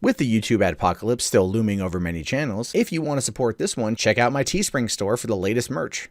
With the YouTube adpocalypse still looming over many channels, if you want to support this one, check out my Teespring store for the latest merch.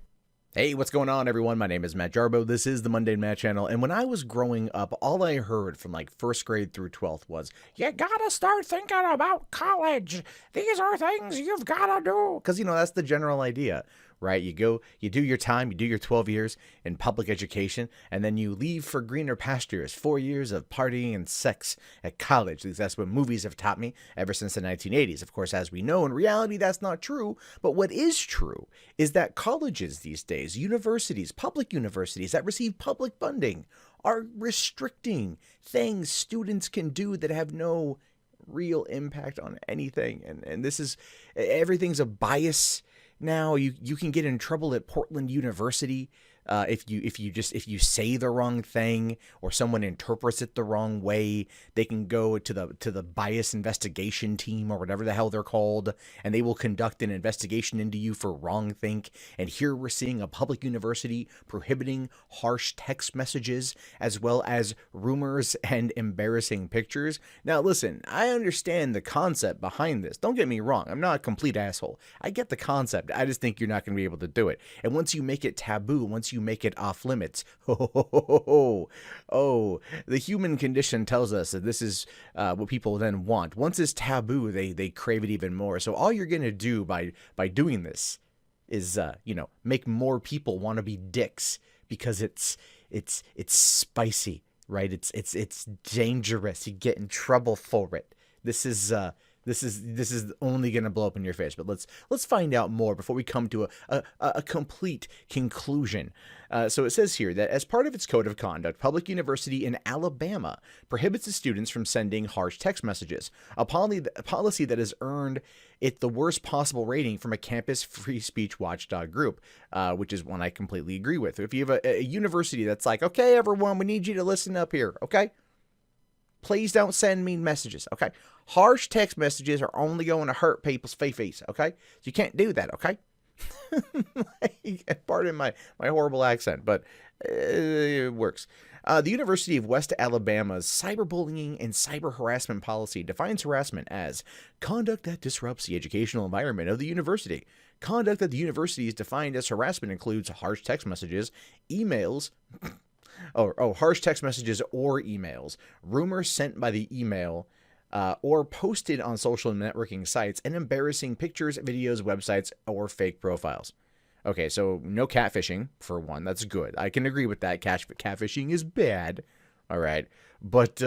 Hey, what's going on, everyone? My name is Matt Jarbo. This is the Mundane Matt channel, and when I was growing up, all I heard from like 1st grade through 12th was, you gotta start thinking about college. These are things you've gotta do. Because, that's the general idea, right? You do your time, you do your 12 years in public education, and then you leave for greener pastures, 4 years of partying and sex at college. At least that's what movies have taught me ever since the 1980s. Of course, as we know, in reality, that's not true. But what is true is that colleges these days, universities, public universities that receive public funding are restricting things students can do that have no real impact on anything. And this is, everything's a bias. Now you can get in trouble at Portland University if you say the wrong thing or someone interprets it the wrong way. They can go to the bias investigation team or whatever the hell they're called, and they will conduct an investigation into you for wrongthink. And here we're seeing a public university prohibiting harsh text messages as well as rumors and embarrassing pictures. Now listen, I understand the concept behind this. Don't get me wrong. I'm not a complete asshole. I get the concept. I just think you're not going to be able to do it. And once you make it taboo, once you make it off limits, the human condition tells us that this is what people then want. Once it's taboo, they crave it even more. So all you're going to do by doing this is make more people want to be dicks because it's spicy, right? It's dangerous. You get in trouble for it. This is only going to blow up in your face. But let's find out more before we come to a complete conclusion. So it says here that as part of its code of conduct, public university in Alabama prohibits its students from sending harsh text messages, a policy that has earned it the worst possible rating from a campus free speech watchdog group, which is one I completely agree with. If you have a university that's like, okay, everyone, we need you to listen up here, okay? Please don't send mean messages, okay? Harsh text messages are only going to hurt people's faces, okay? So you can't do that, okay? Pardon my horrible accent, but it works. The University of West Alabama's cyberbullying and cyber harassment policy defines harassment as conduct that disrupts the educational environment of the university. Conduct at the university is defined as harassment includes harsh text messages, emails... harsh text messages or emails, rumors sent by the email, or posted on social networking sites, and embarrassing pictures, videos, websites, or fake profiles. Okay, so no catfishing, for one. That's good. I can agree with that. Catfishing is bad. All right. But,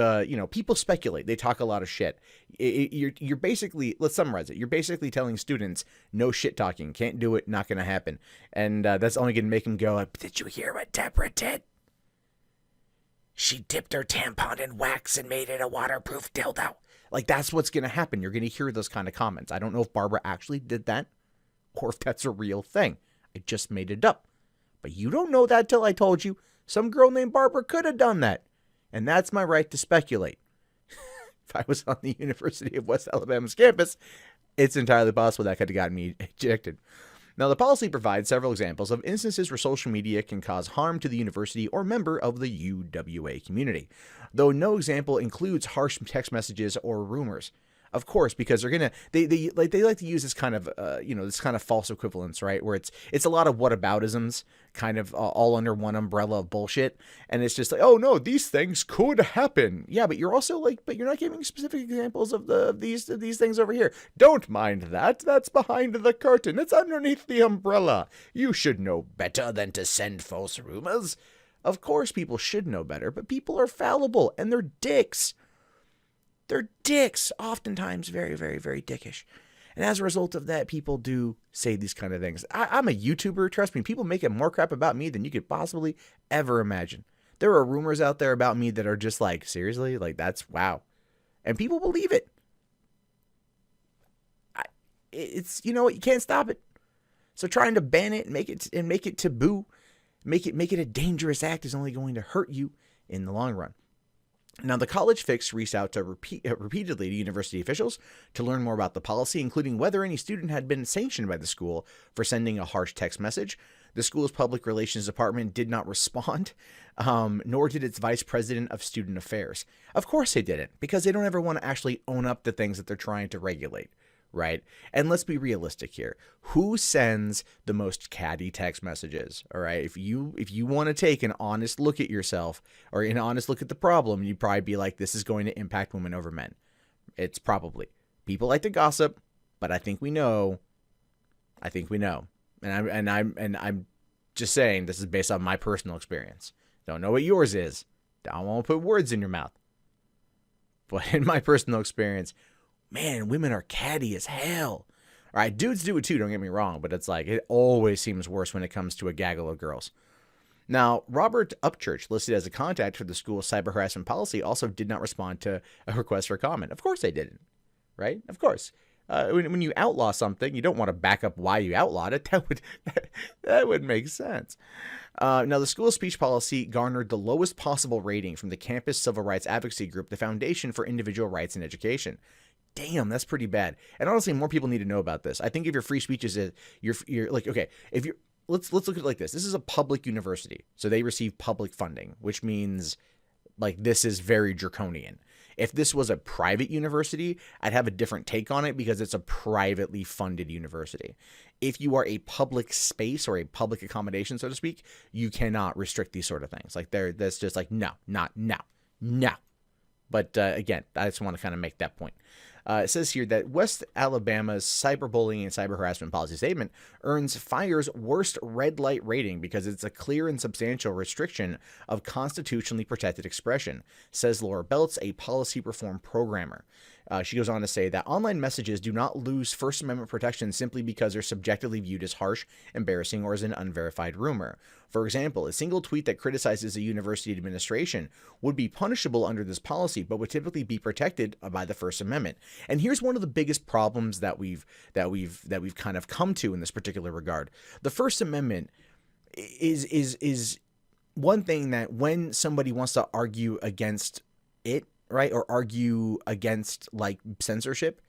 people speculate. They talk a lot of shit. You're basically, let's summarize it. You're basically telling students, no shit talking. Can't do it. Not going to happen. And that's only going to make them go, did you hear what Deborah did? She dipped her tampon in wax and made it a waterproof dildo. Like, that's what's going to happen. You're going to hear those kind of comments. I don't know if Barbara actually did that or if that's a real thing. I just made it up. But you don't know that till I told you. Some girl named Barbara could have done that. And that's my right to speculate. If I was on the University of West Alabama's campus, it's entirely possible that could have gotten me ejected. Now, the policy provides several examples of instances where social media can cause harm to the university or member of the UWA community, though no example includes harsh text messages or rumors. Of course, because they like to use this kind of this kind of false equivalence, right? Where it's a lot of whataboutisms, kind of all under one umbrella of bullshit, and it's just like, oh no, these things could happen. Yeah, but you're also but you're not giving specific examples of these things over here. Don't mind that. That's behind the curtain. It's underneath the umbrella. You should know better than to send false rumors. Of course, people should know better, but people are fallible and they're dicks. They're dicks, oftentimes very, very, very dickish. And as a result of that, people do say these kind of things. I'm a YouTuber, trust me. People make more crap about me than you could possibly ever imagine. There are rumors out there about me that are just like, seriously? Like, that's wow. And people believe it. It's, you can't stop it. So trying to ban it and make it taboo, make it a dangerous act is only going to hurt you in the long run. Now, the college fix reached out to repeatedly to university officials to learn more about the policy, including whether any student had been sanctioned by the school for sending a harsh text message. The school's public relations department did not respond, nor did its vice president of student affairs. Of course they didn't, because they don't ever want to actually own up to things that they're trying to regulate, right? And let's be realistic here. Who sends the most catty text messages? All right. If you want to take an honest look at yourself or an honest look at the problem, you'd probably be like, this is going to impact women over men. It's probably. People like to gossip, but I think we know. And I'm just saying this is based on my personal experience. Don't know what yours is. Don't want to put words in your mouth. But in my personal experience, man, women are catty as hell. All right, dudes do it too, don't get me wrong, but it's like it always seems worse when it comes to a gaggle of girls. Now, Robert Upchurch, listed as a contact for the school's cyber harassment policy, also did not respond to a request for comment. Of course they didn't, right? Of course. When you outlaw something, you don't want to back up why you outlawed it. That would make sense. Now, the school's speech policy garnered the lowest possible rating from the campus civil rights advocacy group, the Foundation for Individual Rights in Education. Damn, that's pretty bad. And honestly, more people need to know about this. I think if your free speech is you're like, okay, if you're let's look at it like this. This is a public university, so they receive public funding, which means like this is very draconian. If this was a private university, I'd have a different take on it because it's a privately funded university. If you are a public space or a public accommodation, so to speak, you cannot restrict these sort of things. Like that's just like, no. But again, I just want to kind of make that point. It says here that West Alabama's cyberbullying and cyber harassment policy statement earns FIRE's worst red light rating because it's a clear and substantial restriction of constitutionally protected expression, says Laura Beltz, a policy reform programmer. She goes on to say that online messages do not lose First Amendment protection simply because they're subjectively viewed as harsh, embarrassing, or as an unverified rumor. For example, a single tweet that criticizes a university administration would be punishable under this policy, but would typically be protected by the First Amendment. And here's one of the biggest problems that we've kind of come to in this particular regard. The First Amendment is one thing that when somebody wants to argue against it, right, or argue against like censorship,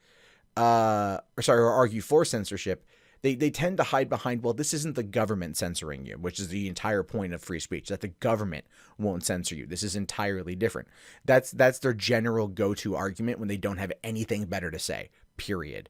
or argue for censorship, they tend to hide behind, well, this isn't the government censoring you, which is the entire point of free speech, that the government won't censor you. This is entirely different. That's their general go-to argument when they don't have anything better to say, period.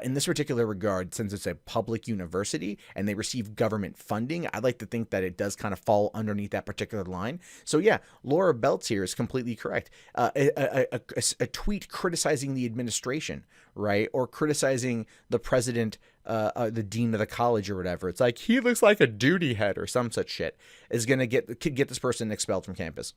In this particular regard, since it's a public university and they receive government funding, I like to think that it does kind of fall underneath that particular line. So yeah, Laura Beltz here is completely correct. A tweet criticizing the administration, right, or criticizing the president, the dean of the college or whatever, it's like, he looks like a duty head or some such shit, is going to get this person expelled from campus,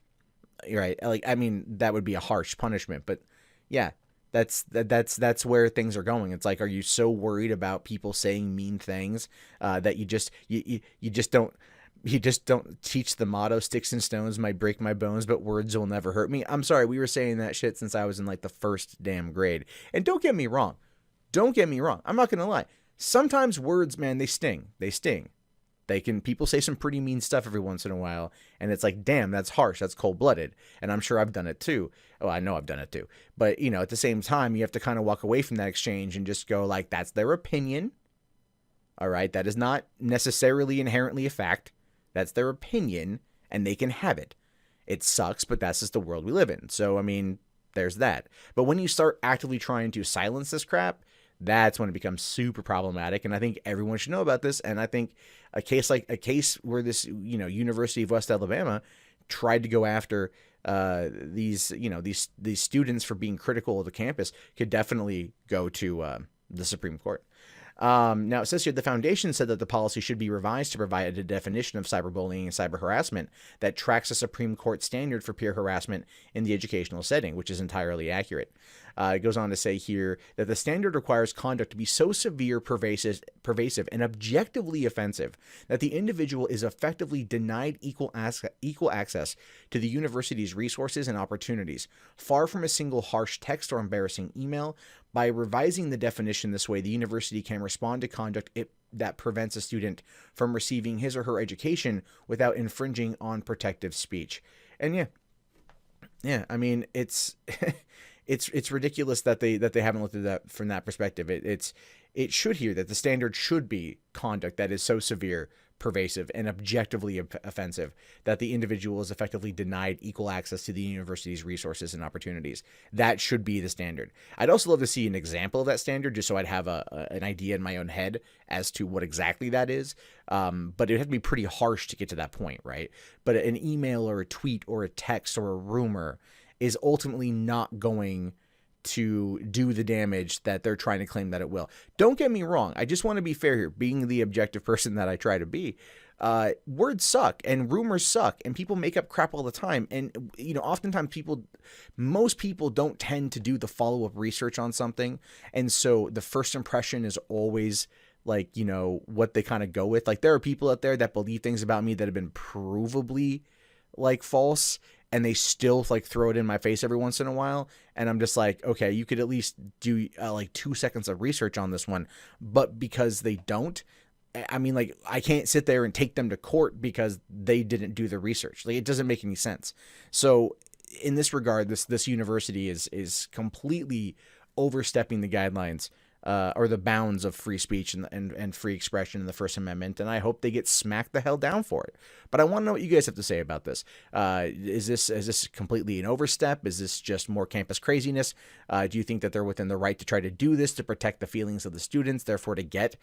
right? Like, I mean, that would be a harsh punishment, but yeah. That's where things are going. It's like, are you so worried about people saying mean things that you just don't teach the motto, sticks and stones might break my bones, but words will never hurt me? I'm sorry, we were saying that shit since I was in like the first damn grade. And don't get me wrong. I'm not gonna lie. Sometimes words, man, they sting. People say some pretty mean stuff every once in a while, and it's like, damn, that's harsh, that's cold-blooded, and I'm sure I've done it too. Oh, I know I've done it too. But, you know, at the same time, you have to kind of walk away from that exchange and just go like, that's their opinion, all right? That is not necessarily inherently a fact. That's their opinion, and they can have it. It sucks, but that's just the world we live in. So, I mean, there's that. But when you start actively trying to silence this crap, that's when it becomes super problematic, and I think everyone should know about this. And I think a case where this, you know, University of West Alabama tried to go after these students for being critical of the campus could definitely go to the Supreme Court. Now, it says here, the foundation said that the policy should be revised to provide a definition of cyberbullying and cyber harassment that tracks a Supreme Court standard for peer harassment in the educational setting, which is entirely accurate. It goes on to say here that the standard requires conduct to be so severe, pervasive, and objectively offensive that the individual is effectively denied equal access to the university's resources and opportunities. Far from a single harsh text or embarrassing email, by revising the definition this way, the university can respond to conduct that prevents a student from receiving his or her education without infringing on protective speech. And yeah, I mean, it's it's ridiculous that they haven't looked at that from that perspective. It should hear that the standard should be conduct that is so severe, pervasive, and objectively offensive that the individual is effectively denied equal access to the university's resources and opportunities. That should be the standard. I'd also love to see an example of that standard, just so I'd have an idea in my own head as to what exactly that is. But it had to be pretty harsh to get to that point, right? But an email or a tweet or a text or a rumor is ultimately not going to do the damage that they're trying to claim that it will. Don't get me wrong. I just want to be fair here, being the objective person that I try to be. Words suck and rumors suck and people make up crap all the time. And, you know, oftentimes most people don't tend to do the follow-up research on something. And so the first impression is always like, you know, what they kind of go with. Like, there are people out there that believe things about me that have been provably like false, and they still like throw it in my face every once in a while. And I'm just like, okay, you could at least do like 2 seconds of research on this one. But because they don't, I mean, like, I can't sit there and take them to court because they didn't do the research. Like, it doesn't make any sense. So in this regard, this university is completely overstepping the guidelines or the bounds of free speech and free expression in the First Amendment, and I hope they get smacked the hell down for it. But I want to know what you guys have to say about this. Is this completely an overstep? Is this just more campus craziness? Do you think that they're within the right to try to do this to protect the feelings of the students, therefore to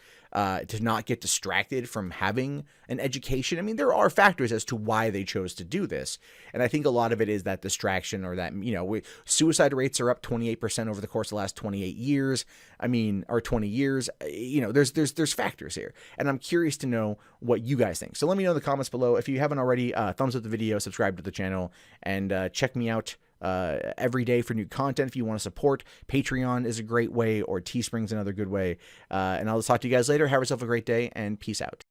not get distracted from having an education? I mean, there are factors as to why they chose to do this, and I think a lot of it is that distraction, or that, you know, suicide rates are up 28% over the course of the last 28 years. I mean, or 20 years, you know, there's factors here, and I'm curious to know what you guys think. So let me know in the comments below. If you haven't already, thumbs up the video, subscribe to the channel, and check me out every day for new content. If you want to support, Patreon is a great way, or Teespring's another good way. And I'll talk to you guys later. Have yourself a great day, and peace out.